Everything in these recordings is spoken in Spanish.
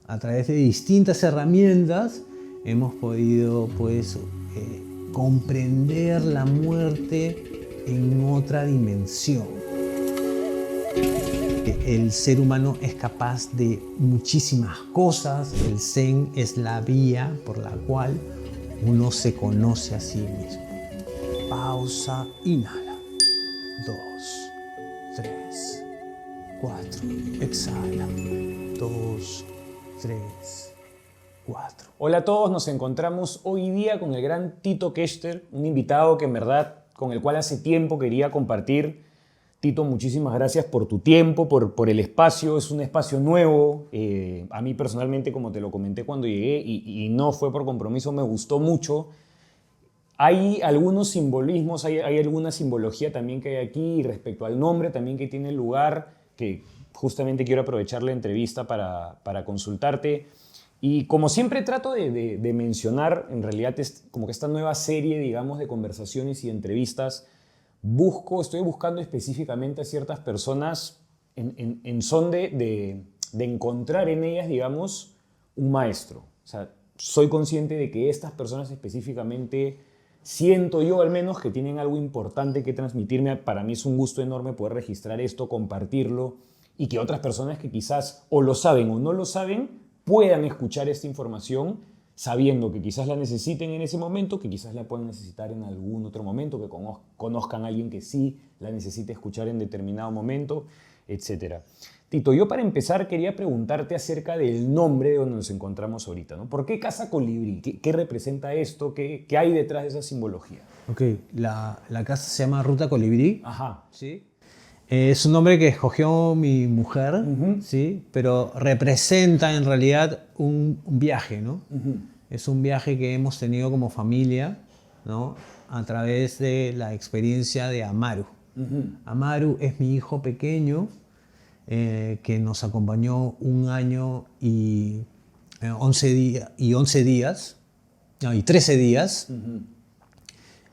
a través de distintas herramientas hemos podido pues, comprender la muerte en otra dimensión. El ser humano es capaz de muchísimas cosas. El Zen es la vía por la cual uno se conoce a sí mismo. Pausa, inhala. 2, 3, 4. Exhala. 2, 3, 4. Hola a todos, nos encontramos hoy día con el gran Tito Kester, un invitado que en verdad con el cual hace tiempo quería compartir. Tito, muchísimas gracias por tu tiempo, por el espacio. Es un espacio nuevo. A mí personalmente, como te lo comenté cuando llegué, y no fue por compromiso, me gustó mucho. Hay algunos simbolismos, hay alguna simbología también que hay aquí respecto al nombre también que tiene lugar, que justamente quiero aprovechar la entrevista para consultarte. Y como siempre trato de mencionar, en realidad es como que esta nueva serie, digamos, de conversaciones y entrevistas, estoy buscando específicamente a ciertas personas en son de encontrar en ellas, digamos, un maestro. O sea, soy consciente de que estas personas específicamente, siento yo al menos que tienen algo importante que transmitirme. Para mí es un gusto enorme poder registrar esto, compartirlo, y que otras personas que quizás o lo saben o no lo saben puedan escuchar esta información sabiendo que quizás la necesiten en ese momento, que quizás la puedan necesitar en algún otro momento, que conozcan a alguien que sí la necesite escuchar en determinado momento, etc. Tito, yo para empezar quería preguntarte acerca del nombre de donde nos encontramos ahorita, ¿no? ¿Por qué Casa Colibrí? ¿Qué representa esto? ¿Qué hay detrás de esa simbología? Ok, la casa se llama Ruta Colibrí. Ajá. ¿Sí? Es un nombre que escogió mi mujer, ¿sí? Pero representa en realidad un viaje, ¿no? Es un viaje que hemos tenido como familia, ¿no? A través de la experiencia de Amaru. Amaru es mi hijo pequeño que nos acompañó 1 año y 11 días, no, y 13 días,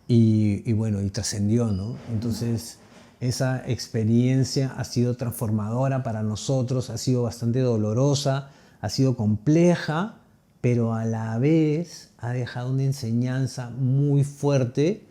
y bueno, y trascendió, ¿no? Entonces, esa experiencia ha sido transformadora para nosotros, ha sido bastante dolorosa, ha sido compleja, pero a la vez ha dejado una enseñanza muy fuerte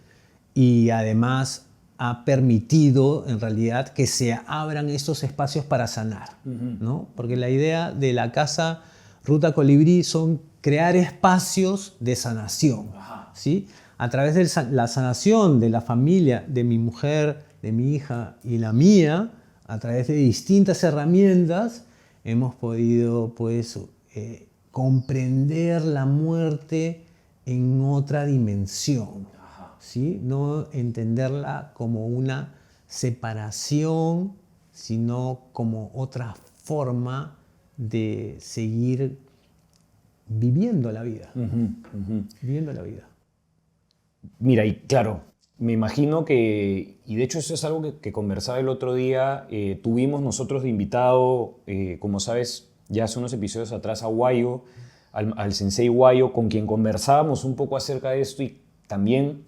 y además ha permitido en realidad que se abran estos espacios para sanar, ¿no? Porque la idea de la casa Ruta Colibrí son crear espacios de sanación, ¿sí? A través de la sanación de la familia, de mi mujer, de mi hija y la mía, a través de distintas herramientas, hemos podido pues, comprender la muerte en otra dimensión, ¿sí? No entenderla como una separación, sino como otra forma de seguir viviendo la vida. Viviendo la vida. Mira, y claro, me imagino que, y de hecho eso es algo que conversaba el otro día, tuvimos nosotros de invitado, como sabes, ya hace unos episodios atrás a Guayo, al sensei Guayo, con quien conversábamos un poco acerca de esto, y también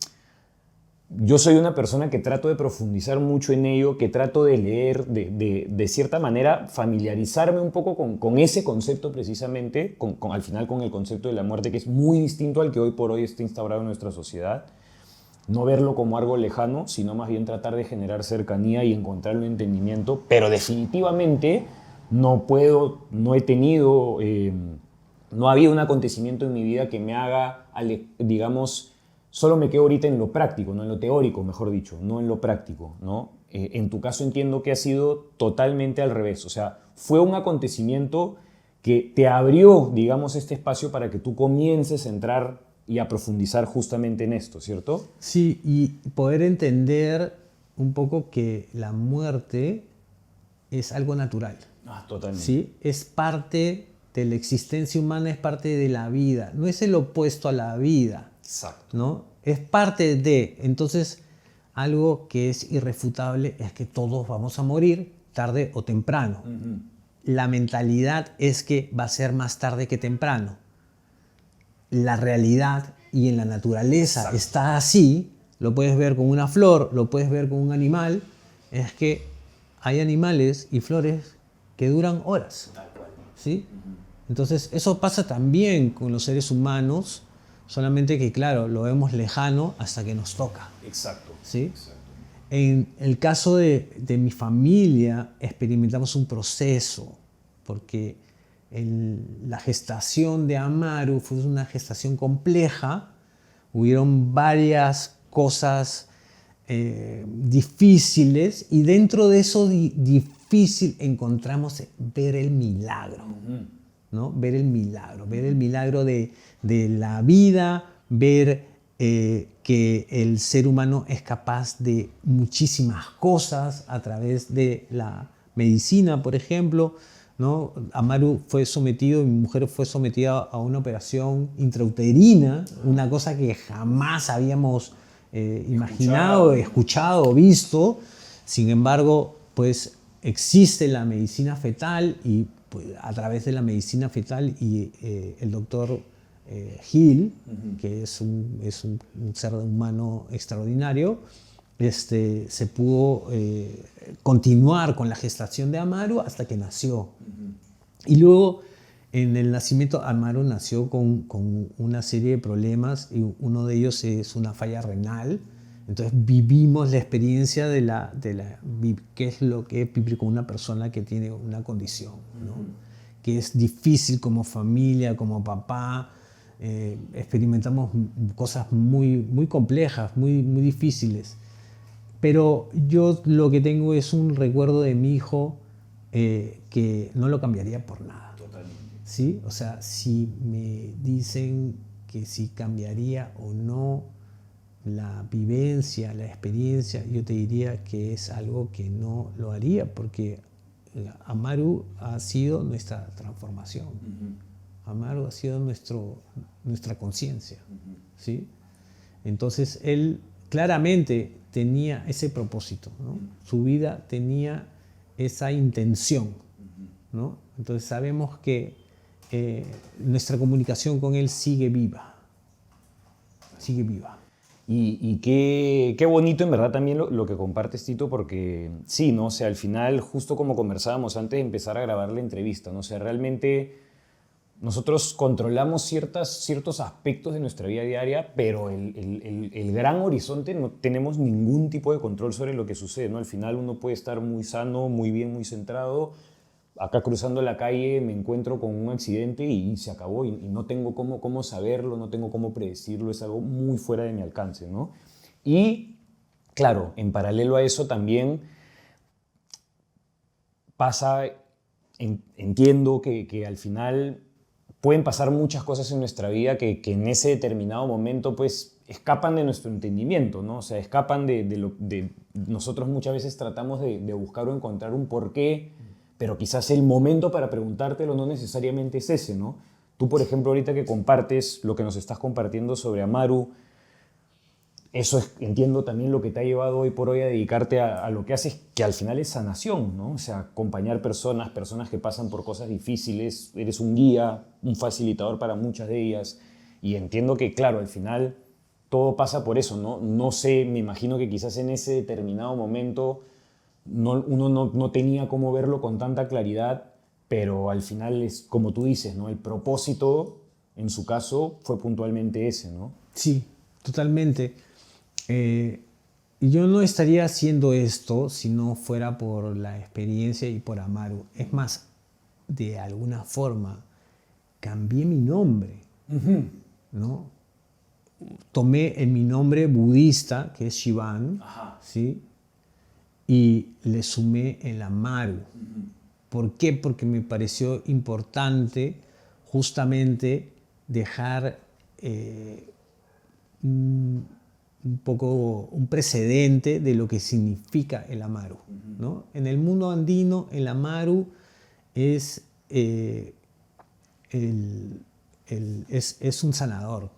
yo soy una persona que trato de profundizar mucho en ello, que trato de leer, de cierta manera familiarizarme un poco con ese concepto precisamente, al final con el concepto de la muerte, que es muy distinto al que hoy por hoy está instaurado en nuestra sociedad. No verlo como algo lejano, sino más bien tratar de generar cercanía y encontrar un entendimiento, pero definitivamente no he tenido, no ha habido un acontecimiento en mi vida que me haga, digamos, solo me quedo ahorita en lo práctico, no en lo teórico, mejor dicho, no en lo práctico, ¿no? En tu caso entiendo que ha sido totalmente al revés, o sea, fue un acontecimiento que te abrió, digamos, este espacio para que tú comiences a entrar y a profundizar justamente en esto, ¿cierto? Sí, y poder entender un poco que la muerte es algo natural. Totalmente. ¿Sí? Es parte de la existencia humana, es parte de la vida, no es el opuesto a la vida. Exacto. ¿No? Es parte de. Entonces, algo que es irrefutable es que todos vamos a morir tarde o temprano. La mentalidad es que va a ser más tarde que temprano. La realidad y en la naturaleza está así, lo puedes ver con una flor, lo puedes ver con un animal, es que hay animales y flores que duran horas, ¿sí? Entonces, eso pasa también con los seres humanos, solamente que, claro, lo vemos lejano hasta que nos toca. Exacto. ¿Sí? Exacto. En el caso de mi familia, experimentamos un proceso, porque la gestación de Amaru fue una gestación compleja, hubieron varias cosas difíciles, y dentro de eso difícil encontramos ver el milagro, ¿no? Ver el milagro de la vida, ver que el ser humano es capaz de muchísimas cosas a través de la medicina, por ejemplo, ¿no? Amaru fue sometido, mi mujer fue sometida a una operación intrauterina, una cosa que jamás habíamos imaginado, escuchado, visto. Sin embargo, pues existe la medicina fetal, y pues, a través de la medicina fetal y el doctor Hill, que es un ser humano extraordinario, se pudo continuar con la gestación de Amaru hasta que nació. Y luego, en el nacimiento, Amaru nació con una serie de problemas, y uno de ellos es una falla renal. Entonces vivimos la experiencia de qué es lo que es vivir con una persona que tiene una condición, ¿no? Que es difícil como familia, como papá. Experimentamos cosas muy, muy complejas, muy, muy difíciles. Pero yo lo que tengo es un recuerdo de mi hijo que no lo cambiaría por nada. Totalmente. ¿Sí? O sea, si me dicen que si cambiaría o no la vivencia, la experiencia, yo te diría que es algo que no lo haría, porque Amaru ha sido nuestra transformación. Amaru ha sido nuestra conciencia. ¿Sí? Entonces él claramente tenía ese propósito, ¿no? Su vida tenía esa intención, ¿no? Entonces sabemos que nuestra comunicación con él sigue viva. Sigue viva. Y qué bonito en verdad también lo que compartes, Tito, porque sí, ¿no? O sea, al final, justo como conversábamos antes de empezar a grabar la entrevista, ¿no? O sea, realmente nosotros controlamos ciertos aspectos de nuestra vida diaria, pero el gran horizonte no tenemos ningún tipo de control sobre lo que sucede, ¿no? Al final uno puede estar muy sano, muy bien, muy centrado. Acá cruzando la calle me encuentro con un accidente y se acabó, y no tengo cómo saberlo, no tengo cómo predecirlo, es algo muy fuera de mi alcance, ¿no? Y claro, en paralelo a eso también pasa, entiendo que al final pueden pasar muchas cosas en nuestra vida que en ese determinado momento pues escapan de nuestro entendimiento, ¿no? O sea, escapan de nosotros muchas veces tratamos de buscar o encontrar un porqué, pero quizás el momento para preguntártelo no necesariamente es ese, ¿no? Tú, por ejemplo, ahorita que compartes lo que nos estás compartiendo sobre Amaru, eso es, entiendo, también lo que te ha llevado hoy por hoy a dedicarte a lo que haces, que al final es sanación, ¿no? O sea, acompañar personas que pasan por cosas difíciles, eres un guía, un facilitador para muchas de ellas, y entiendo que, claro, al final todo pasa por eso, ¿no? No sé, me imagino que quizás en ese determinado momento uno no tenía cómo verlo con tanta claridad, pero al final es como tú dices, ¿no? El propósito, en su caso, fue puntualmente ese, ¿no? Sí, totalmente. Yo no estaría haciendo esto si no fuera por la experiencia y por Amaru. Es más, de alguna forma, cambié mi nombre, ¿no? Tomé mi nombre budista, que es Shivan, ¿sí? Y le sumé el Amaru. ¿Por qué? Porque me pareció importante justamente dejar un poco un precedente de lo que significa el Amaru, ¿no? En el mundo andino, el Amaru es, es un sanador,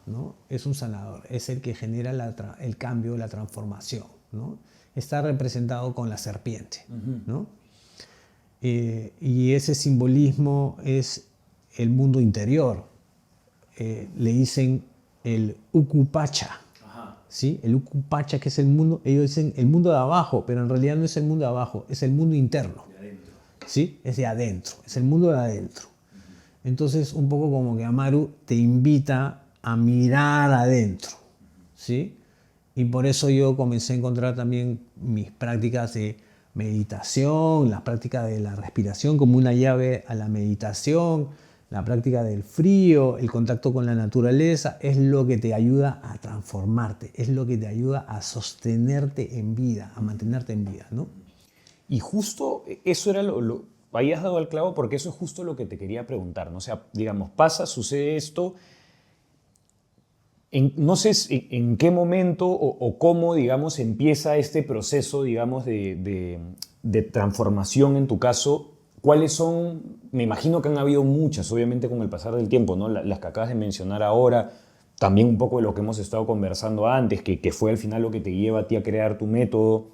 ¿no? Es un sanador, es el que genera el cambio, la transformación, ¿no? Está representado con la serpiente, ¿no? Y ese simbolismo es el mundo interior. Le dicen el Ukupacha. ¿Sí? El Ukupacha, que es el mundo, ellos dicen el mundo de abajo, pero en realidad no es el mundo de abajo, es el mundo interno. ¿Sí? Es de adentro, es el mundo de adentro. Entonces, un poco como que Amaru te invita a mirar adentro, ¿sí? Y por eso yo comencé a encontrar también mis prácticas de meditación, las prácticas de la respiración como una llave a la meditación, la práctica del frío, el contacto con la naturaleza, es lo que te ayuda a transformarte, es lo que te ayuda a sostenerte en vida, a mantenerte en vida, ¿no? Y justo eso era ahí has dado al clavo porque eso es justo lo que te quería preguntar, ¿no? O sea, digamos, sucede esto. No sé en qué momento o cómo, digamos, empieza este proceso, digamos, de transformación en tu caso. ¿Cuáles son? Me imagino que han habido muchas, obviamente, con el pasar del tiempo, ¿no? Las que acabas de mencionar ahora, también un poco de lo que hemos estado conversando antes, que fue al final lo que te lleva a ti a crear tu método.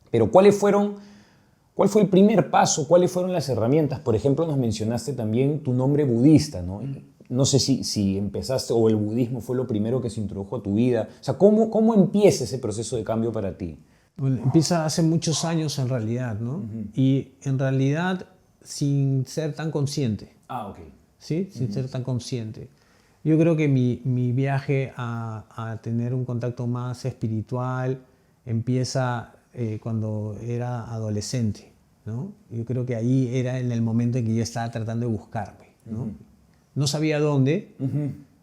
Pero ¿cuál fue el primer paso? ¿Cuáles fueron las herramientas? Por ejemplo, nos mencionaste también tu nombre budista, ¿no? No sé si empezaste o el budismo fue lo primero que se introdujo a tu vida. O sea, ¿cómo empieza ese proceso de cambio para ti? Bueno, empieza hace muchos años en realidad, ¿no? Y en realidad sin ser tan consciente, Ah, ok. ¿sí? Sin ser tan consciente. Yo creo que mi viaje a tener un contacto más espiritual empieza cuando era adolescente, ¿no? Yo creo que ahí era en el momento en que yo estaba tratando de buscarme, ¿no? No sabía dónde,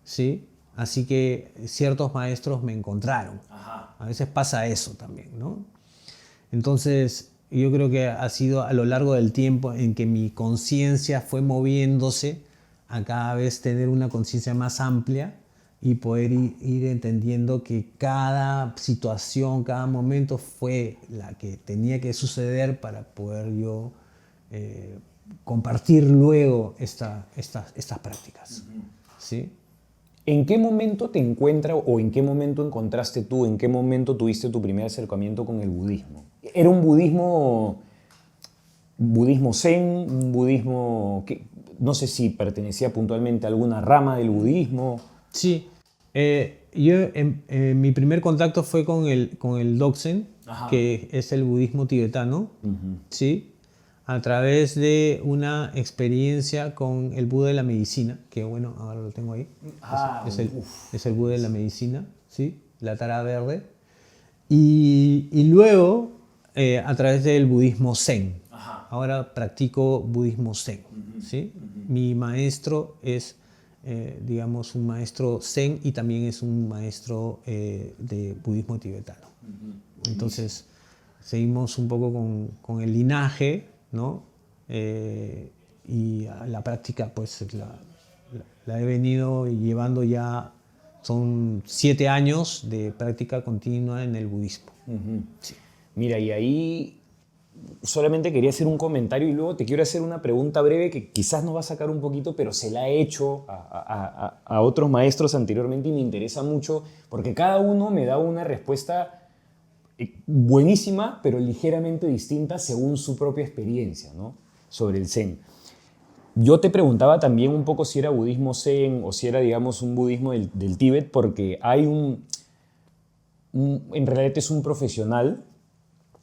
¿sí? Así que ciertos maestros me encontraron. Ajá. A veces pasa eso también, ¿no? Entonces, yo creo que ha sido a lo largo del tiempo en que mi conciencia fue moviéndose a cada vez tener una conciencia más amplia y poder ir entendiendo que cada situación, cada momento fue la que tenía que suceder para poder yo compartir luego estas prácticas. ¿Sí? ¿En qué momento te encuentras o en qué momento encontraste tú, en qué momento tuviste tu primer acercamiento con el budismo? ¿Era un budismo zen, un budismo que no sé si pertenecía puntualmente a alguna rama del budismo? Sí, mi primer contacto fue con el Doksen, Ajá. que es el budismo tibetano, ¿sí? A través de una experiencia con el Buda de la medicina, que bueno, ahora lo tengo ahí. Es el Buda de la medicina, ¿sí? La tara verde. Y luego a través del budismo zen. Ajá. Ahora practico budismo zen, ¿sí? Mi maestro es digamos, un maestro zen y también es un maestro de budismo tibetano. Entonces, seguimos un poco con el linaje, ¿no? Y a la práctica, pues, la he venido llevando ya, son 7 años de práctica continua en el budismo. Sí. Mira, y ahí solamente quería hacer un comentario y luego te quiero hacer una pregunta breve que quizás nos va a sacar un poquito, pero se la he hecho a otros maestros anteriormente y me interesa mucho porque cada uno me da una respuesta buenísima, pero ligeramente distinta según su propia experiencia, ¿no? Sobre el Zen. Yo te preguntaba también un poco si era budismo Zen o si era, digamos, un budismo del Tíbet, porque hay en realidad es un profesional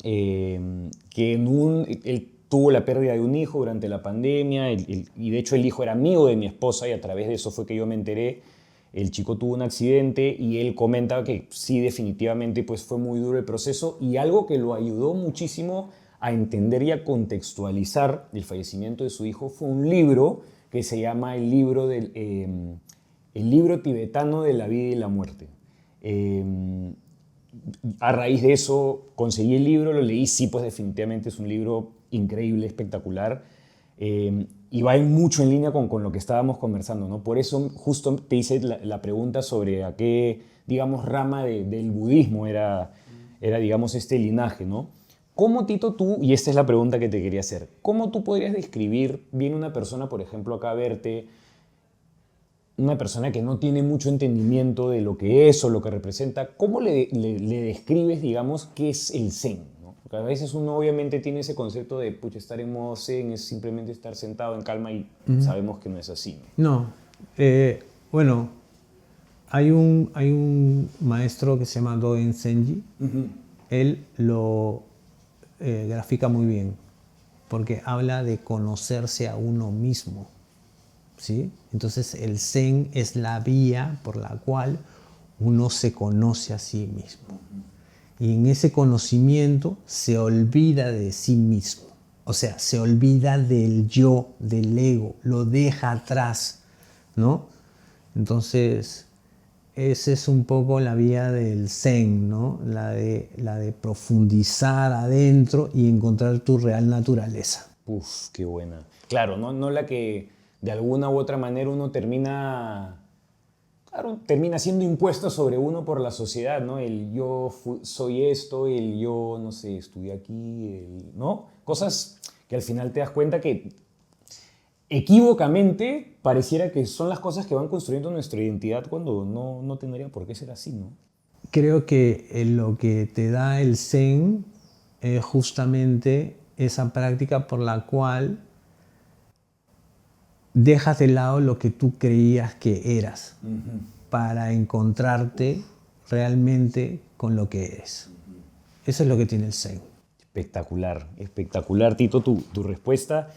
que él tuvo la pérdida de un hijo durante la pandemia y de hecho el hijo era amigo de mi esposa y a través de eso fue que yo me enteré. El chico tuvo un accidente y él comenta que sí, definitivamente pues fue muy duro el proceso y algo que lo ayudó muchísimo a entender y a contextualizar el fallecimiento de su hijo fue un libro que se llama el libro tibetano de la vida y la muerte. A raíz de eso conseguí el libro, lo leí, sí, pues definitivamente es un libro increíble, espectacular, y va mucho en línea con lo que estábamos conversando, ¿no? Por eso justo te hice la pregunta sobre a qué, digamos, rama del budismo era, digamos, este linaje, ¿no? ¿Cómo, Tito, tú, y esta es la pregunta que te quería hacer, cómo tú podrías describir, viene una persona, por ejemplo, acá a verte, una persona que no tiene mucho entendimiento de lo que es o lo que representa, ¿cómo le describes, digamos, qué es el Zen? ¿No? Porque a veces uno obviamente tiene ese concepto de, pucha, estar en modo Zen es simplemente estar sentado en calma y sabemos que no es así. No, bueno, hay un maestro que se llama Dogen Zenji. Él lo grafica muy bien, porque habla de conocerse a uno mismo, ¿sí? Entonces el Zen es la vía por la cual uno se conoce a sí mismo. Y en ese conocimiento se olvida de sí mismo. O sea, se olvida del yo, del ego, lo deja atrás, ¿no? Entonces, esa es un poco la vía del Zen, ¿no? La de profundizar adentro y encontrar tu real naturaleza. Uf, qué buena. Claro, no la que de alguna u otra manera uno termina, claro, termina siendo impuesto sobre uno por la sociedad, ¿no? El yo soy esto, el yo, no sé, estudié aquí, ¿no? Cosas que al final te das cuenta que equívocamente pareciera que son las cosas que van construyendo nuestra identidad cuando no tendría por qué ser así, ¿no? Creo que lo que te da el Zen es justamente esa práctica por la cual dejas de lado lo que tú creías que eras para encontrarte realmente con lo que eres. Eso es lo que tiene el Zen. Espectacular, espectacular, Tito, tu respuesta.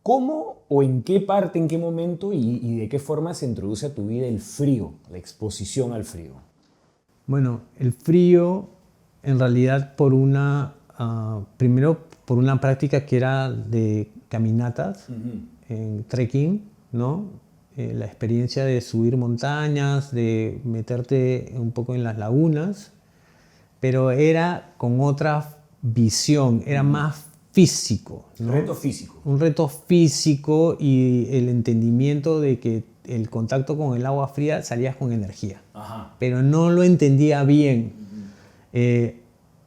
¿Cómo o en qué parte, en qué momento y de qué forma se introduce a tu vida el frío, la exposición al frío? Bueno, el frío en realidad primero por una práctica que era de caminatas, en trekking, ¿no? La experiencia de subir montañas, de meterte un poco en las lagunas, pero era con otra visión, era más físico, ¿no? Reto físico. Un reto físico y el entendimiento de que el contacto con el agua fría salías con energía. Ajá. Pero no lo entendía bien.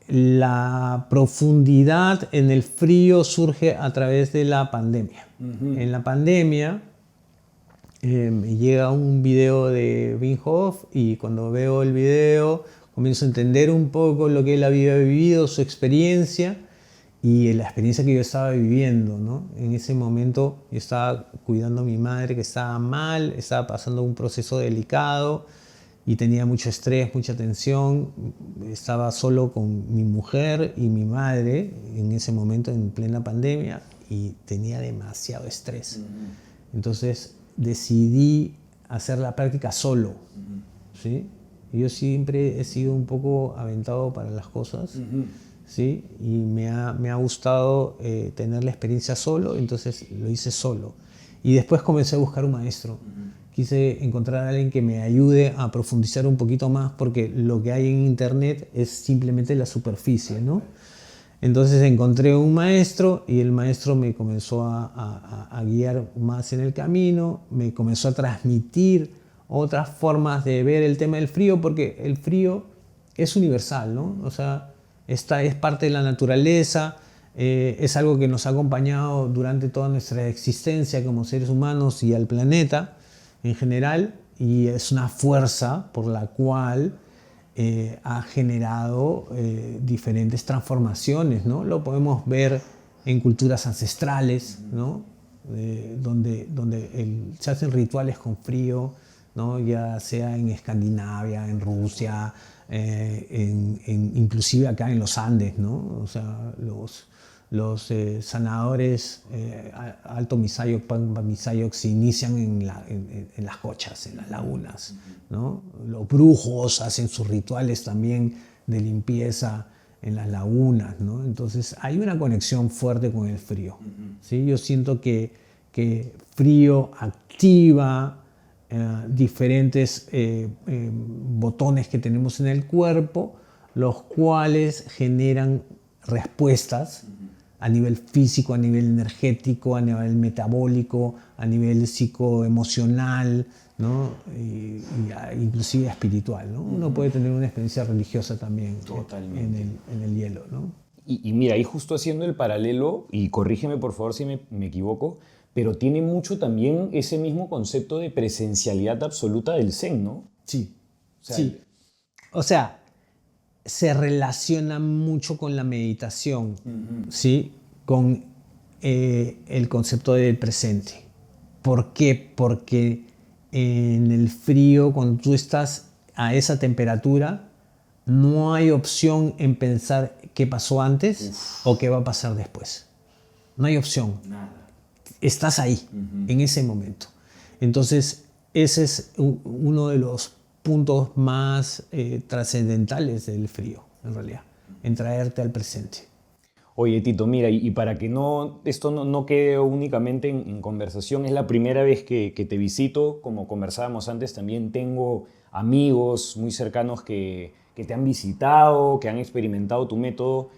La profundidad en el frío surge a través de la pandemia. En la pandemia me llega un video de Wim Hof y cuando veo el video comienzo a entender un poco lo que él había vivido, su experiencia y la experiencia que yo estaba viviendo, ¿no? En ese momento yo estaba cuidando a mi madre que estaba mal, estaba pasando un proceso delicado y tenía mucho estrés, mucha tensión. Estaba solo con mi mujer y mi madre en ese momento en plena pandemia y tenía demasiado estrés. Entonces decidí hacer la práctica solo, ¿sí? Yo siempre he sido un poco aventado para las cosas, ¿sí? Y me ha gustado tener la experiencia solo, entonces lo hice solo. Y después comencé a buscar un maestro. Quise encontrar a alguien que me ayude a profundizar un poquito más porque lo que hay en internet es simplemente la superficie, ¿no? Entonces encontré un maestro y el maestro me comenzó a guiar más en el camino, me comenzó a transmitir otras formas de ver el tema del frío porque el frío es universal, ¿no? O sea, esta es parte de la naturaleza, es algo que nos ha acompañado durante toda nuestra existencia como seres humanos y al planeta en general, y es una fuerza por la cual ha generado diferentes transformaciones, ¿no? Lo podemos ver en culturas ancestrales, ¿no? Donde se hacen rituales con frío, ¿no? Ya sea en Escandinavia, en Rusia, inclusive acá en los Andes, ¿no? O sea, los sanadores Alto Misayoc, Pampa Misayoc se inician en las cochas, en las lagunas, ¿no? Los brujos hacen sus rituales también de limpieza en las lagunas, ¿no? Entonces hay una conexión fuerte con el frío, ¿sí? Yo siento que frío activa diferentes botones que tenemos en el cuerpo, los cuales generan respuestas a nivel físico, a nivel energético, a nivel metabólico, a nivel psicoemocional, ¿no? Inclusive espiritual, ¿no? Uno puede tener una experiencia religiosa también en el hielo, ¿no? Y mira, ahí justo haciendo el paralelo, y corrígeme por favor si me equivoco, pero tiene mucho también ese mismo concepto de presencialidad absoluta del Zen, ¿no? Sí, sí. O sea, se relaciona mucho con la meditación, ¿sí? Con el concepto del presente. ¿Por qué? Porque en el frío, cuando tú estás a esa temperatura, no hay opción en pensar qué pasó antes o qué va a pasar después. No hay opción. Nada. estás ahí, en ese momento. Entonces, ese es uno de los puntos más trascendentales del frío, en realidad, en traerte al presente. Oye, Tito, mira, y para que esto no quede únicamente en conversación, es la primera vez que te visito. Como conversábamos antes, también tengo amigos muy cercanos que te han visitado, que han experimentado tu método.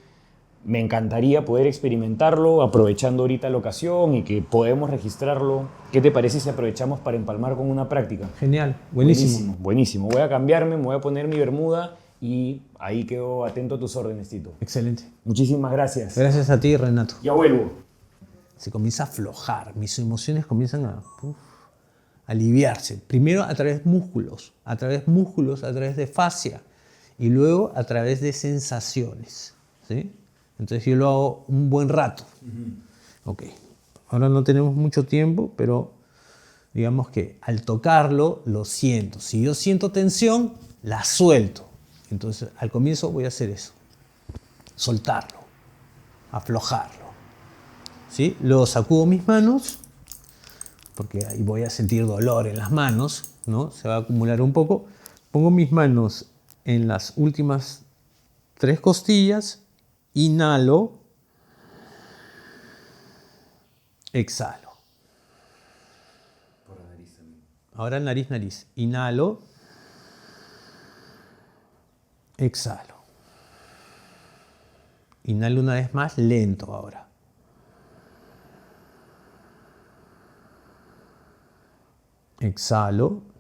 Me encantaría poder experimentarlo aprovechando ahorita la ocasión y que podemos registrarlo. ¿Qué te parece si aprovechamos para empalmar con una práctica? Genial, buenísimo. Buenísimo, buenísimo. Voy a cambiarme, me voy a poner mi bermuda y ahí quedo atento a tus órdenes, Tito. Excelente. Muchísimas gracias. Gracias a ti, Renato. Ya vuelvo. Se comienza a aflojar, mis emociones comienzan a aliviarse. Primero a través de músculos, a través de fascia y luego a través de sensaciones, ¿sí? Entonces yo lo hago un buen rato. Ok, ahora no tenemos mucho tiempo, pero digamos que al tocarlo lo siento. Si yo siento tensión, la suelto. Entonces al comienzo voy a hacer eso, soltarlo, aflojarlo, ¿sí? Luego sacudo mis manos, porque ahí voy a sentir dolor en las manos, ¿no? Se va a acumular un poco. Pongo mis manos en las últimas 3 costillas, inhalo, exhalo. Por la nariz también. Ahora nariz, nariz. Inhalo, exhalo. Inhalo una vez más, lento ahora. Exhalo.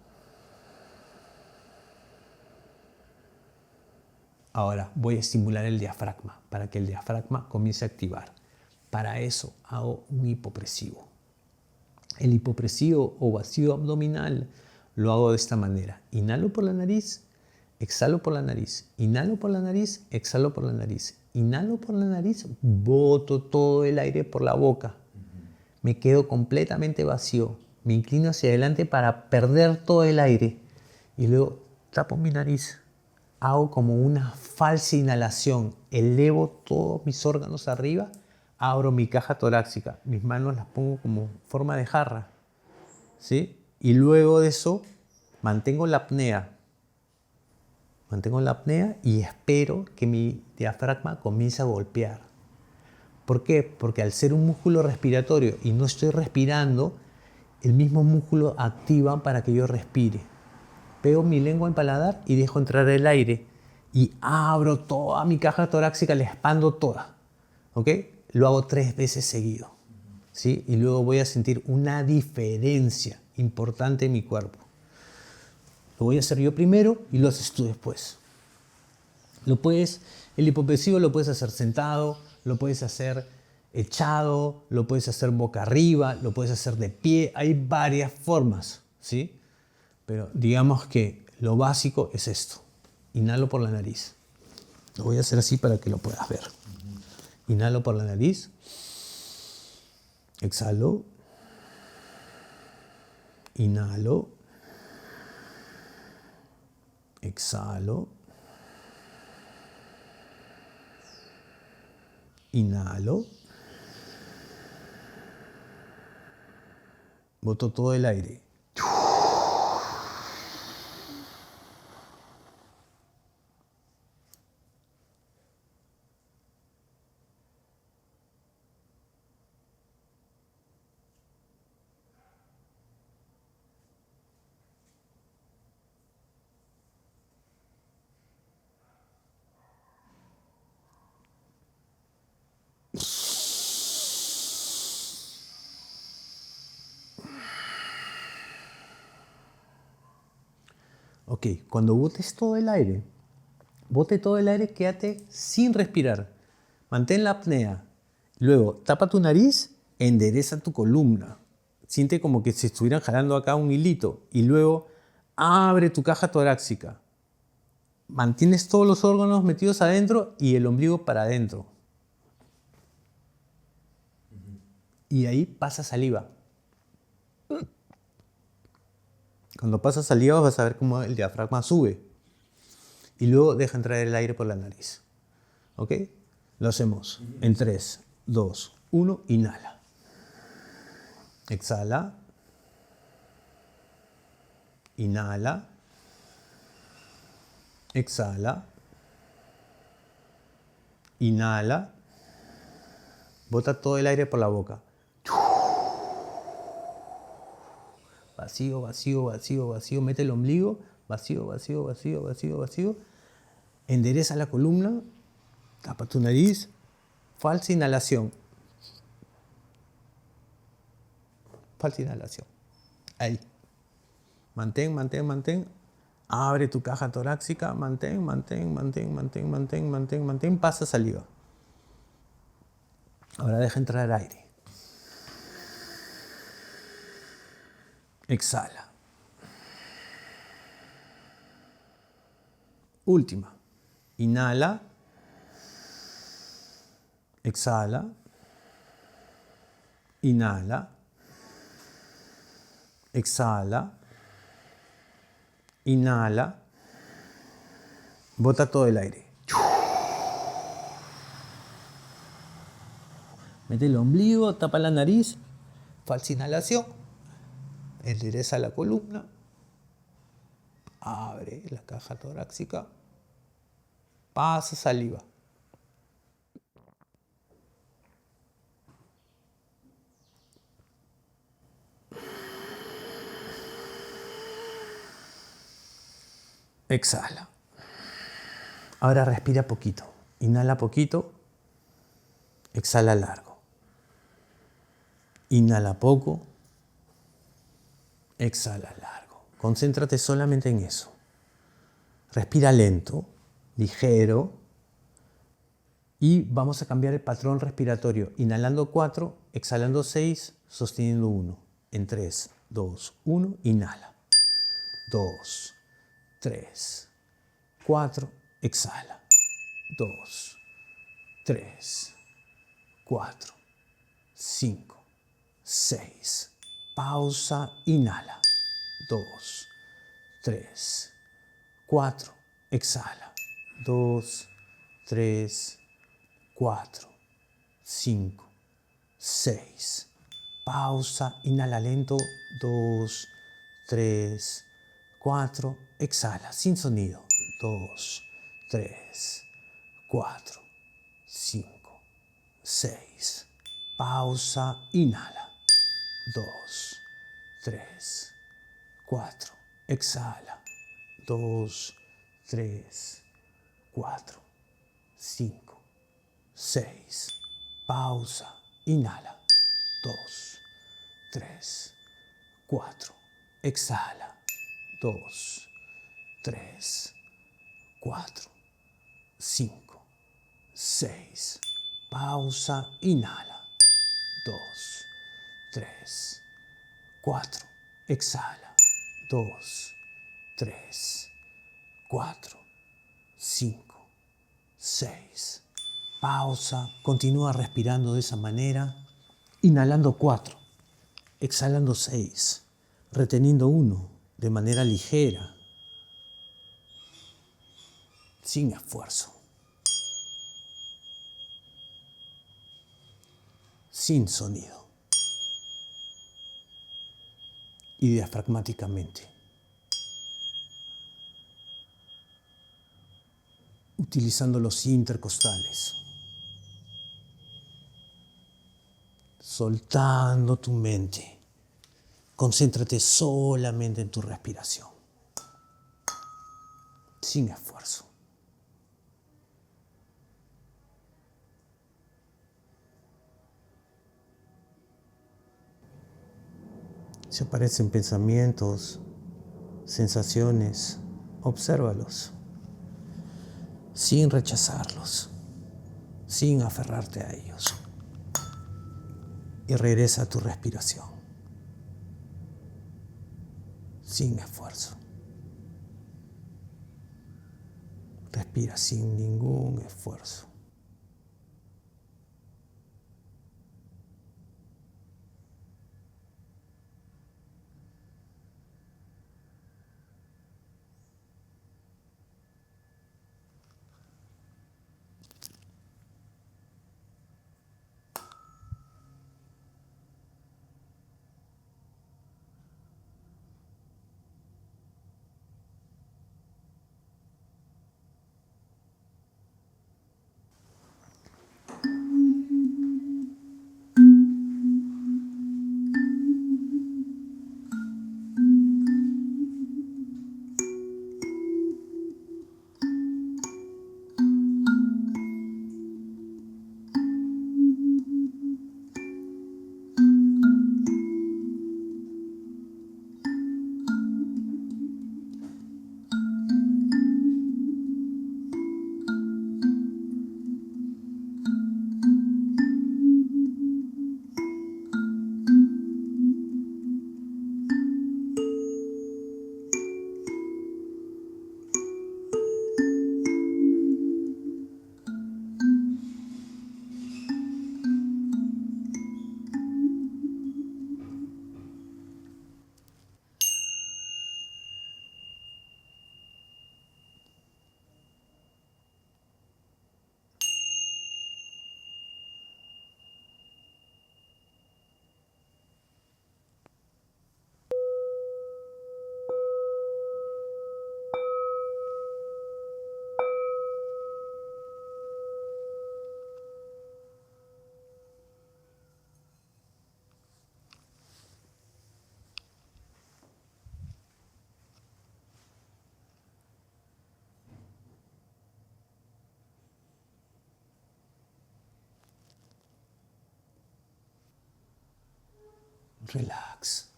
Ahora voy a estimular el diafragma para que el diafragma comience a activar. Para eso hago un hipopresivo. El hipopresivo o vacío abdominal lo hago de esta manera. Inhalo por la nariz, exhalo por la nariz. Inhalo por la nariz, exhalo por la nariz. Inhalo por la nariz, boto todo el aire por la boca. Me quedo completamente vacío. Me inclino hacia adelante para perder todo el aire. Y luego tapo mi nariz. Hago como una falsa inhalación. Elevo todos mis órganos arriba. Abro mi caja torácica. Mis manos las pongo como forma de jarra, ¿sí? Y luego de eso mantengo la apnea. Mantengo la apnea y espero que mi diafragma comience a golpear. ¿Por qué? Porque al ser un músculo respiratorio y no estoy respirando, el mismo músculo activa para que yo respire. Pego mi lengua en paladar y dejo entrar el aire. Y abro toda mi caja torácica, la expando toda. ¿Ok? Lo hago 3 veces seguido. ¿Sí? Y luego voy a sentir una diferencia importante en mi cuerpo. Lo voy a hacer yo primero y lo haces tú después. El hipopresivo lo puedes hacer sentado, lo puedes hacer echado, lo puedes hacer boca arriba, lo puedes hacer de pie. Hay varias formas, ¿sí? Pero digamos que lo básico es esto. Inhalo por la nariz. Lo voy a hacer así para que lo puedas ver. Inhalo por la nariz. Exhalo. Inhalo. Exhalo. Inhalo. Boto todo el aire. Ok, cuando botes todo el aire, quédate sin respirar. Mantén la apnea. Luego, tapa tu nariz, endereza tu columna. Siente como que se estuvieran jalando acá un hilito. Y luego, abre tu caja torácica. Mantienes todos los órganos metidos adentro y el ombligo para adentro. Y ahí pasa saliva. Cuando pasa saliva vas a ver cómo el diafragma sube. Y luego deja entrar el aire por la nariz. ¿Ok? Lo hacemos en 3, 2, 1, inhala. Exhala. Inhala. Exhala. Inhala. Bota todo el aire por la boca. Vacío, vacío, vacío, vacío. Mete el ombligo. Vacío, vacío, vacío, vacío, vacío. Endereza la columna. Tapa tu nariz. Falsa inhalación. Falsa inhalación. Ahí. Mantén, mantén, mantén. Abre tu caja torácica. Mantén, mantén, mantén, mantén, mantén, mantén, mantén. Pasa saliva. Ahora deja entrar aire. Exhala. Última. Inhala. Exhala. Inhala. Exhala. Inhala. Bota todo el aire. Mete el ombligo, tapa la nariz. Falsa inhalación. Endereza la columna. Abre la caja torácica. Pasa saliva. Exhala. Ahora respira poquito. Inhala poquito. Exhala largo. Inhala poco. Exhala largo. Concéntrate solamente en eso. Respira lento, ligero. Y vamos a cambiar el patrón respiratorio. Inhalando 4, exhalando 6, sosteniendo 1. En 3, 2, 1, inhala. 2, 3, 4, exhala. 2, 3, 4, 5, 6. Pausa, inhala. 2, 3, 4, exhala. 2, 3, 4, 5, 6. Pausa, inhala lento. 2, 3, 4, exhala, sin sonido. 2, 3, 4, 5, 6. Pausa, inhala. 2, 3, 4, exhala. 2, 3, 4, 5, 6. Pausa, inhala. 2, 3, 4, exhala. 2, 3, 4, 5, 6. Pausa, inhala. 2, 3, 4, exhala. 2, 3, 4, 5, 6. Pausa, continúa respirando de esa manera. Inhalando 4, exhalando 6, reteniendo 1 de manera ligera, sin esfuerzo, sin sonido y diafragmáticamente, utilizando los intercostales, soltando tu mente. Concéntrate solamente en tu respiración, sin esfuerzo. Si aparecen pensamientos, sensaciones, obsérvalos, sin rechazarlos, sin aferrarte a ellos. Y regresa a tu respiración, sin esfuerzo. Respira sin ningún esfuerzo. Relax.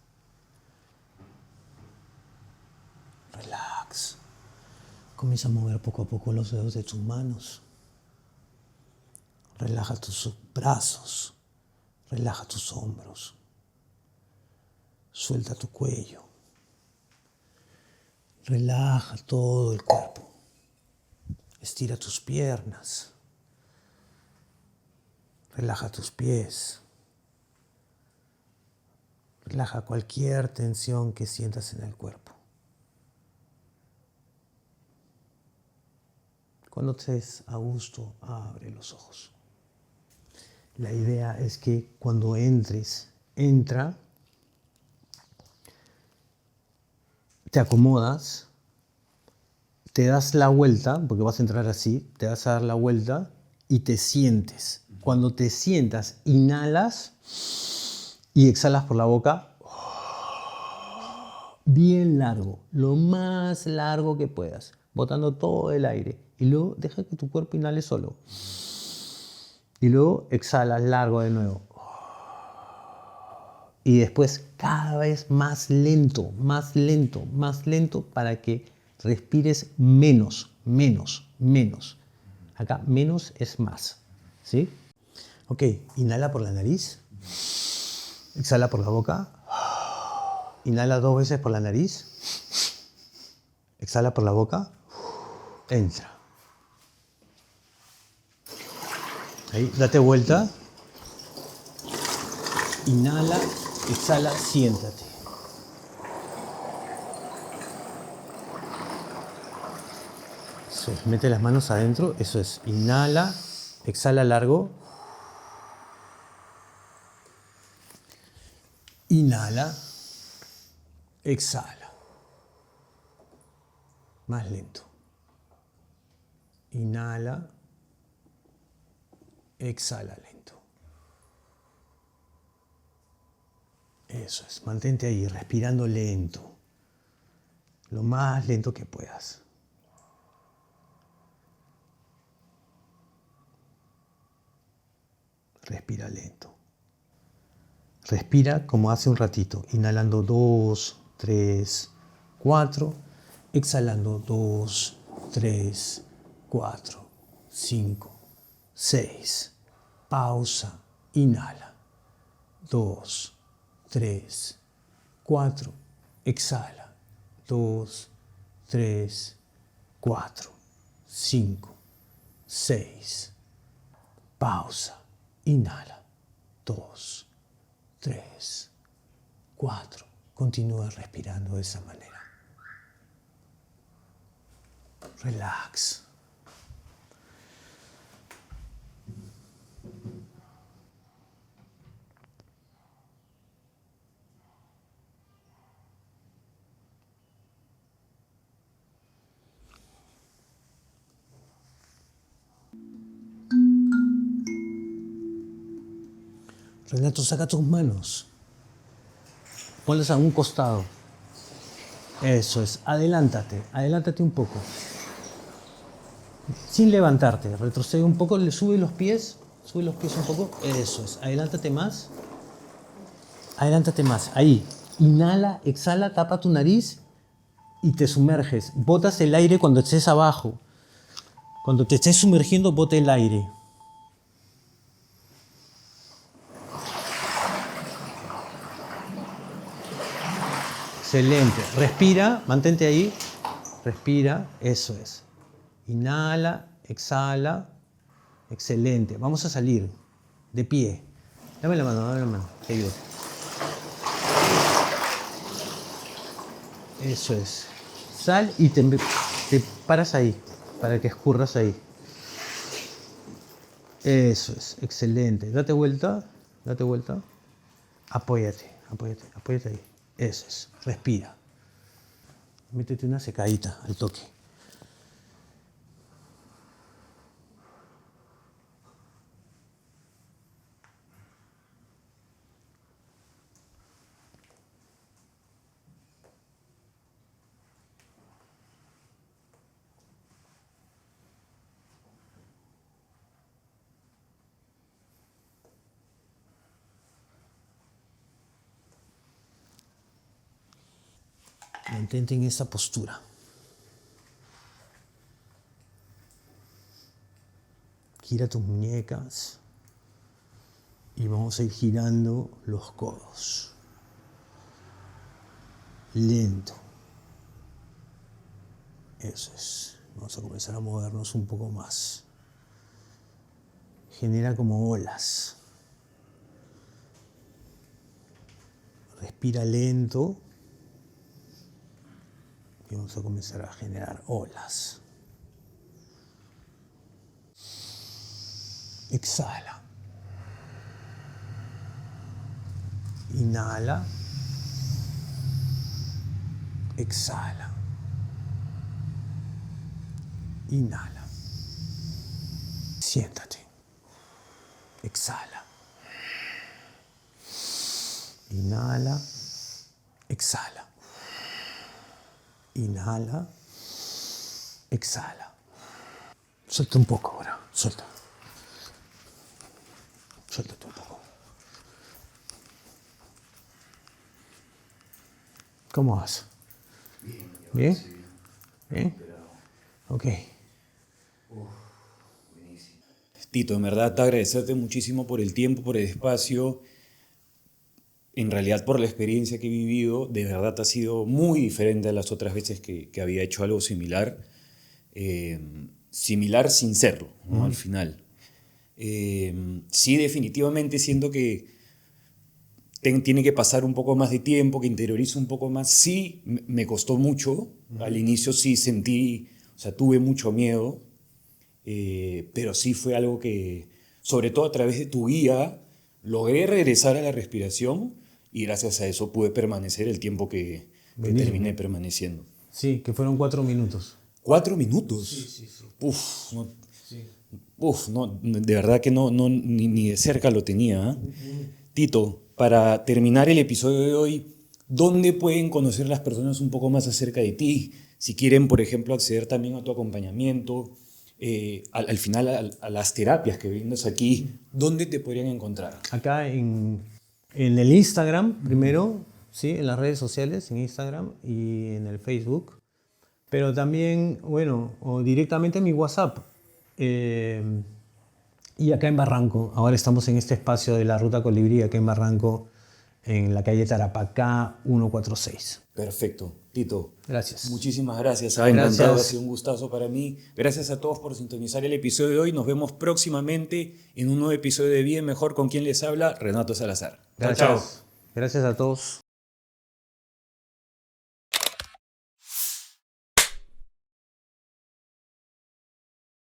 Relax. Comienza a mover poco a poco los dedos de tus manos. Relaja tus brazos. Relaja tus hombros. Suelta tu cuello. Relaja todo el cuerpo. Estira tus piernas. Relaja tus pies. Relaja cualquier tensión que sientas en el cuerpo. Cuando estés a gusto, abre los ojos. La idea es que cuando entra, te acomodas, te das la vuelta, porque vas a entrar así, te vas a dar la vuelta y te sientes. Cuando te sientas, inhalas y exhalas por la boca bien largo, lo más largo que puedas, botando todo el aire. Y luego deja que tu cuerpo inhale solo. Y luego exhalas largo de nuevo. Y después cada vez más lento, más lento, más lento para que respires menos, menos, menos. Acá menos es más. ¿Sí? Ok, inhala por la nariz. Exhala por la boca. Inhala 2 veces por la nariz. Exhala por la boca. Entra. Ahí, date vuelta. Inhala, exhala, siéntate. Eso es, mete las manos adentro. Eso es, inhala, exhala largo. Inhala, exhala. Más lento. Inhala, exhala lento. Eso es, mantente ahí, respirando lento. Lo más lento que puedas. Respira lento. Respira como hace un ratito, inhalando 2, 3, 4, exhalando 2, 3, 4, 5, 6. Pausa, inhala. 2, 3, 4, exhala. 2, 3, 4, 5, 6. Pausa, inhala. 2, 3, 4. Continúa respirando de esa manera. Relax. Renato, saca tus manos. Ponlas a un costado. Eso es. Adelántate un poco. Sin levantarte. Retrocede un poco, le sube los pies un poco. Eso es. Adelántate más. Ahí. Inhala, exhala, tapa tu nariz y te sumerges. Botas el aire cuando estés abajo. Cuando te estés sumergiendo, bota el aire. Excelente. Respira, mantente ahí. Respira, eso es. Inhala, exhala. Excelente. Vamos a salir de pie. Dame la mano. Te ayudo. Eso es. Sal y te paras ahí para que escurras ahí. Eso es. Excelente. Date vuelta. Apóyate ahí. Eso es. Respira. Métete una secadita al toque. Mantente en esa postura. Gira tus muñecas y vamos a ir girando los codos. Lento. Eso es. Vamos a comenzar a movernos un poco más. Genera como olas. Respira lento. Y vamos a comenzar a generar olas. Exhala. Inhala. Exhala. Inhala. Siéntate. Exhala. Inhala. Exhala. Inhala. Exhala. Suelta un poco ahora. Suelta. Suéltate un poco. ¿Cómo vas? Bien. ¿Bien? Ok. Tito, en verdad, agradecerte muchísimo por el tiempo, por el espacio. En realidad, por la experiencia que he vivido, de verdad ha sido muy diferente a las otras veces que había hecho algo similar. Similar sin serlo, ¿no? Al final. Sí, definitivamente siento que tiene que pasar un poco más de tiempo, que interiorizo un poco más. Sí, me costó mucho. Al inicio sí sentí, o sea, tuve mucho miedo, pero sí fue algo que, sobre todo a través de tu guía, logré regresar a la respiración y gracias a eso pude permanecer el tiempo que terminé permaneciendo. Sí, que fueron 4 minutos. ¿4 minutos? Sí. Uf, no, uf, no, de verdad que no, ni de cerca lo tenía. ¿Eh? Tito, para terminar el episodio de hoy, ¿dónde pueden conocer las personas un poco más acerca de ti? Si quieren, por ejemplo, acceder también a tu acompañamiento, al final a las terapias que brindas aquí, ¿dónde te podrían encontrar? Acá en el Instagram, primero, ¿sí? En las redes sociales, en Instagram y en el Facebook. Pero también, bueno, o directamente en mi WhatsApp. Y acá en Barranco, ahora estamos en este espacio de la Ruta Colibrí, acá en Barranco, en la calle Tarapacá 146. Perfecto. Tito, Gracias. muchísimas gracias. Encantado, ha sido un gustazo para mí. Gracias a todos por sintonizar el episodio de hoy. Nos vemos próximamente en un nuevo episodio de Bien Mejor. ¿Con quien les habla? Renato Salazar. Gracias. Chao, chao. Gracias a todos.